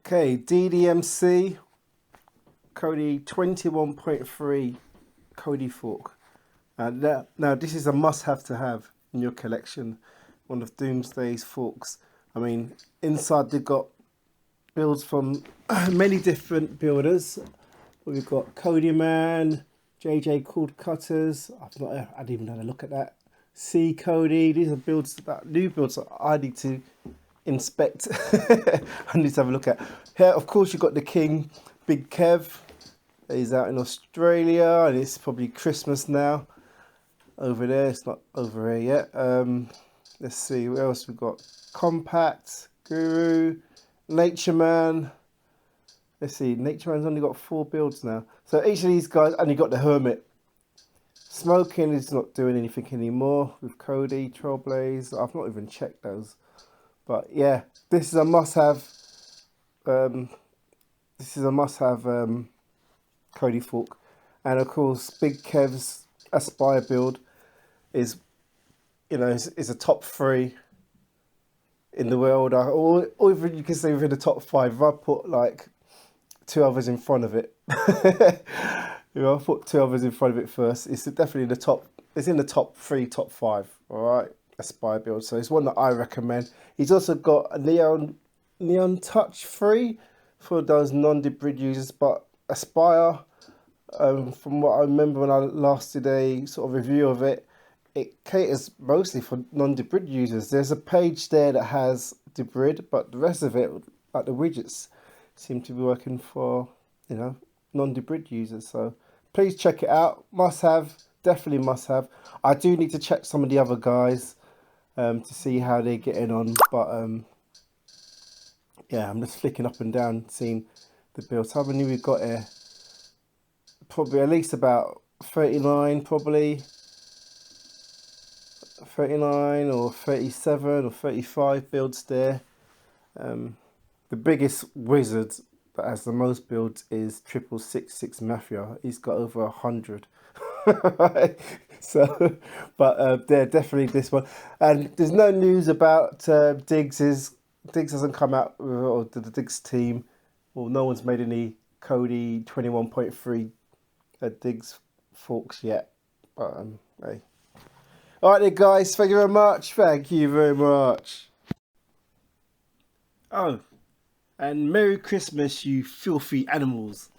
Okay, DDMC Kodi 21.3 Kodi fork. Now this is a must-have to have in your collection. One of Doomsday's forks. I mean, inside they've got builds from many different builders. We've got Kodi Man, JJ Cord Cutters. I didn't even have a look at that. C Kodi. These are builds that new builds that I need to inspect. I need to have a look at. Here, of course, you've got the King, BigKev. He's out in Australia, and it's probably Christmas now. Over there, it's not over here yet. Let's see what else we've got. Compact, Guru, Nature Man. Let's see, Nature Man's only got 4 builds now. So each of these guys, and you got the Hermit. Smoking is not doing anything anymore with Kodi, Trailblaze. I've not even checked those. But yeah, this is a must-have. This is a must-have Kodi fork, and of course, BigKev's Aspire build is, you know, is a top 3 in the world, or even you can say within the top 5. If I put like 2 others in front of it, you know, I put 2 others in front of it first. It's definitely in the top. It's in the top 3, top 5. All right. Aspire build, so it's one that I recommend. He's also got a Neon Touch 3 for those non-Debrid users, but Aspire, from what I remember when I last did a sort of review of it, it caters mostly for non-Debrid users. There's a page there that has Debrid, but the rest of it, like the widgets, seem to be working for, you know, non-Debrid users. So please check it out. Must have, definitely must have. I do need to check some of the other guys to see how they're getting on, but yeah, I'm just flicking up and down seeing the builds. How many we've got here? Probably at least about 39, probably 39 or 37 or 35 builds there. The biggest wizard that has the most builds is 666 Mafia. He's got over 100. So, but they're definitely this one. And there's no news about Diggs hasn't come out, or the Diggs team, well, no one's made any Kodi 21.3 Diggs forks yet. But hey. All right, then, guys. Thank you very much. Thank you very much. Oh, and Merry Christmas, you filthy animals.